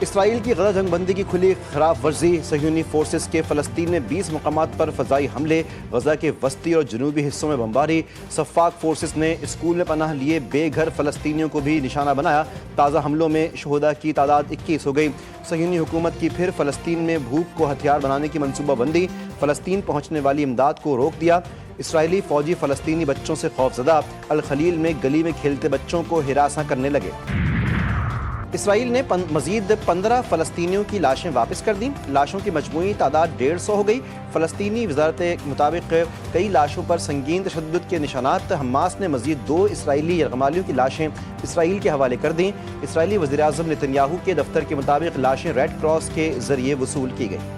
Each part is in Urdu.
اسرائیل کی غزہ جنگ بندی کی کھلی خلاف ورزی، صہیونی فورسز کے فلسطین میں 20 مقامات پر فضائی حملے، غزہ کے وسطی اور جنوبی حصوں میں بمباری، صفاق فورسز نے اسکول میں پناہ لیے بے گھر فلسطینیوں کو بھی نشانہ بنایا، تازہ حملوں میں شہداء کی تعداد 21 ہو گئی، صہیونی حکومت کی پھر فلسطین میں بھوک کو ہتھیار بنانے کی منصوبہ بندی، فلسطین پہنچنے والی امداد کو روک دیا، اسرائیلی فوجی فلسطینی بچوں سے خوفزدہ، الخلیل میں گلی میں کھیلتے بچوں کو ہراساں کرنے لگے۔ اسرائیل نے مزید 15 فلسطینیوں کی لاشیں واپس کر دیں، لاشوں کی مجموعی تعداد 150 ہو گئی، فلسطینی وزارت کے مطابق کئی لاشوں پر سنگین تشدد کے نشانات، حماس نے مزید 2 اسرائیلی یرغمالیوں کی لاشیں اسرائیل کے حوالے کر دیں، اسرائیلی وزیراعظم نتنیاہو کے دفتر کے مطابق لاشیں ریڈ کراس کے ذریعے وصول کی گئیں۔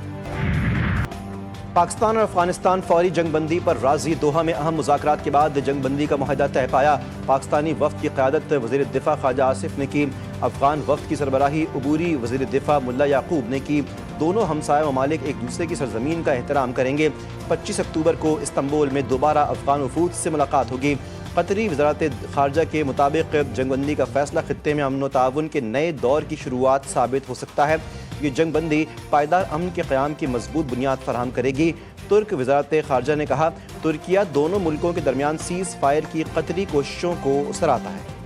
پاکستان اور افغانستان فوری جنگ بندی پر راضی، دوحہ میں اہم مذاکرات کے بعد جنگ بندی کا معاہدہ طے پایا، پاکستانی وفد کی قیادت وزیر دفاع خواجہ آصف نے کی، افغان وفد کی سربراہی عبوری وزیر دفاع ملا یعقوب نے کی، دونوں ہمسایہ ممالک ایک دوسرے کی سرزمین کا احترام کریں گے، 25 اکتوبر کو استنبول میں دوبارہ افغان وفود سے ملاقات ہوگی، قطری وزارت خارجہ کے مطابق جنگ بندی کا فیصلہ خطے میں امن و تعاون کے نئے دور کی شروعات ثابت ہو سکتا ہے، یہ جنگ بندی پائیدار امن کے قیام کی مضبوط بنیاد فراہم کرے گی، ترک وزارت خارجہ نے کہا، ترکیہ دونوں ملکوں کے درمیان سیز فائر کی قطری کوششوں کو سراہتا ہے۔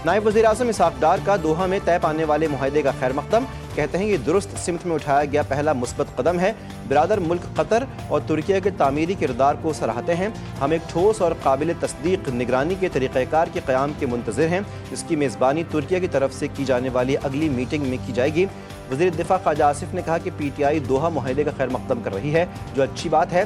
نائب وزیر اعظم اسحاق ڈار کا دوحہ میں طے پانے والے معاہدے کا خیر مقدم، کہتے ہیں یہ درست سمت میں اٹھایا گیا پہلا مثبت قدم ہے، برادر ملک قطر اور ترکیہ کے تعمیری کردار کو سراہتے ہیں، ہم ایک ٹھوس اور قابل تصدیق نگرانی کے طریقہ کار کے قیام کے منتظر ہیں، اس کی میزبانی ترکیہ کی طرف سے کی جانے والی اگلی میٹنگ میں کی جائے گی۔ وزیر دفاع خواجہ آصف نے کہا کہ پی ٹی آئی دوحہ معاہدے کا خیر مقدم کر رہی ہے، جو اچھی بات ہے،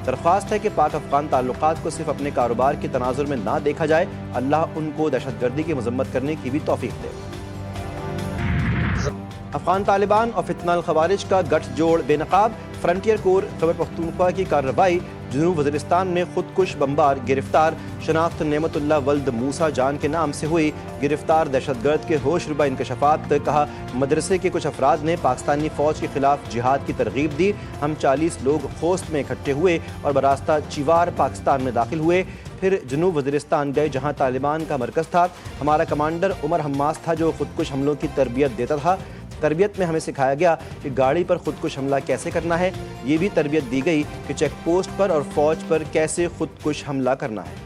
درخواست ہے کہ پاک افغان تعلقات کو صرف اپنے کاروبار کے تناظر میں نہ دیکھا جائے، اللہ ان کو دہشت گردی کی مذمت کرنے کی بھی توفیق دے۔ افغان طالبان اور فتنہ الخوارج کا گٹھ جوڑ بے نقاب، فرنٹیئر کور خیبر پختونخوا کی کارروائی، جنوب وزیرستان میں خودکش بمبار گرفتار، شناخت نعمت اللہ ولد موسیٰ جان کے نام سے ہوئی، گرفتار دہشت گرد کے ہوش ربا انکشافات، کہا مدرسے کے کچھ افراد نے پاکستانی فوج کے خلاف جہاد کی ترغیب دی، ہم 40 لوگ خوست میں اکٹھے ہوئے اور براستہ چیوار پاکستان میں داخل ہوئے، پھر جنوب وزیرستان گئے جہاں طالبان کا مرکز تھا، ہمارا کمانڈر عمر حماس تھا جو خودکش حملوں کی تربیت دیتا تھا، تربیت میں ہمیں سکھایا گیا کہ گاڑی پر خودکش حملہ کیسے کرنا ہے، یہ بھی تربیت دی گئی کہ چیک پوسٹ پر اور فوج پر کیسے خودکش حملہ کرنا ہے۔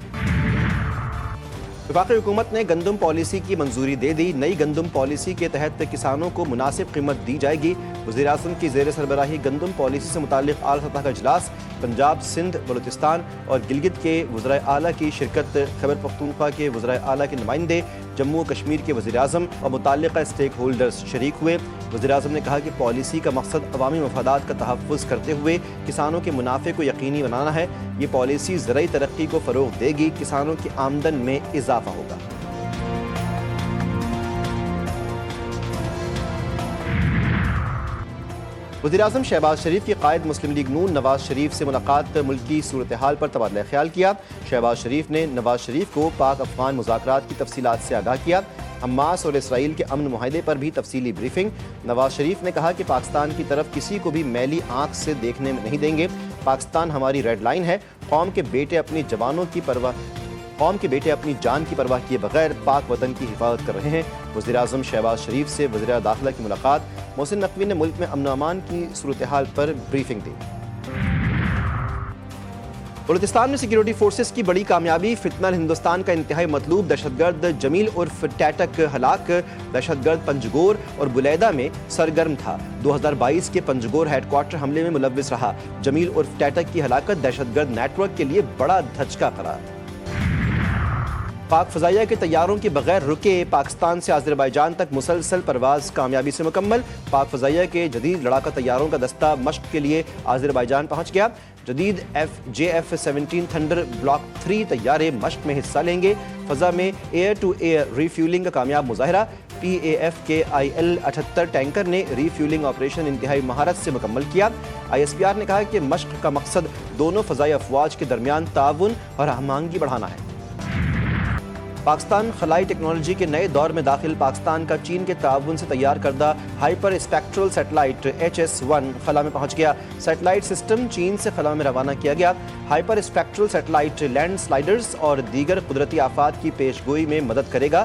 وفاقی حکومت نے گندم پالیسی کی منظوری دے دی، نئی گندم پالیسی کے تحت کسانوں کو مناسب قیمت دی جائے گی، وزیر اعظم کی زیر سربراہی گندم پالیسی سے متعلق اعلیٰ سطح کا اجلاس، پنجاب، سندھ، بلوچستان اور گلگت کے وزرائے اعلیٰ کی شرکت، خیبر پختونخوا کے وزرائے اعلیٰ کے نمائندے، جموں و کشمیر کے وزیر اعظم اور متعلقہ اسٹیک ہولڈرز شریک ہوئے، وزیر اعظم نے کہا کہ پالیسی کا مقصد عوامی مفادات کا تحفظ کرتے ہوئے کسانوں کے منافع کو یقینی بنانا ہے، یہ پالیسی زرعی ترقی کو فروغ دے گی، کسانوں کی آمدن میں اضافہ ہوگا۔ وزیراعظم شہباز شریف کی قائد مسلم لیگ نون نواز شریف سے ملاقات، ملکی صورتحال پر تبادلہ خیال کیا، شہباز شریف نے نواز شریف کو پاک افغان مذاکرات کی تفصیلات سے آگاہ کیا، حماس اور اسرائیل کے امن معاہدے پر بھی تفصیلی بریفنگ، نواز شریف نے کہا کہ پاکستان کی طرف کسی کو بھی میلی آنکھ سے دیکھنے نہیں دیں گے، پاکستان ہماری ریڈ لائن ہے، قوم کے بیٹے اپنی جان کی پرواہ کیے بغیر پاک وطن کی حفاظت کر رہے ہیں، وزیر اعظم شہباز شریف سے وزیر داخلہ کی ملاقات، محسن نقوی نے ملک میں امن و امان کی صورتحال پر بریفنگ دی۔ بلوچستان میں سیکیورٹی فورسز کی بڑی کامیابی، فتنہ ہندوستان کا انتہائی مطلوب دہشت گرد جمیل عرف ٹیٹک ہلاک، دہشت گرد پنجگور اور بلیدہ میں سرگرم تھا، 2022 کے پنجگور ہیڈ کوارٹر حملے میں ملوث رہا، جمیل عرف ٹیٹک کی ہلاکت دہشت گرد نیٹ ورک کے لیے بڑا دھچکا قرار۔ پاک فضائیہ کے طیاروں کے بغیر رکے، پاکستان سے آذربائیجان تک مسلسل پرواز کامیابی سے مکمل، پاک فضائیہ کے جدید لڑاکا طیاروں کا دستہ مشق کے لیے آذربائیجان پہنچ گیا، جدید JF-17 تھنڈر بلاک 3 طیارے مشق میں حصہ لیں گے، فضا میں air to air refuelling کا کامیاب مظاہرہ، PAF کے IL-78 ٹینکر نے ری فیولنگ آپریشن انتہائی مہارت سے مکمل کیا، ISPR نے کہا کہ مشق کا مقصد دونوں فضائی افواج کے درمیان تعاون اور ہم آہنگی بڑھانا ہے۔ پاکستان خلائی ٹیکنالوجی کے نئے دور میں داخل، پاکستان کا چین کے تعاون سے تیار کردہ ہائپر اسپیکٹرل سیٹلائٹ HS-1 خلا میں پہنچ گیا، سیٹلائٹ سسٹم چین سے خلا میں روانہ کیا گیا، ہائپر اسپیکٹرل سیٹلائٹ لینڈ سلائڈرز اور دیگر قدرتی آفات کی پیش گوئی میں مدد کرے گا،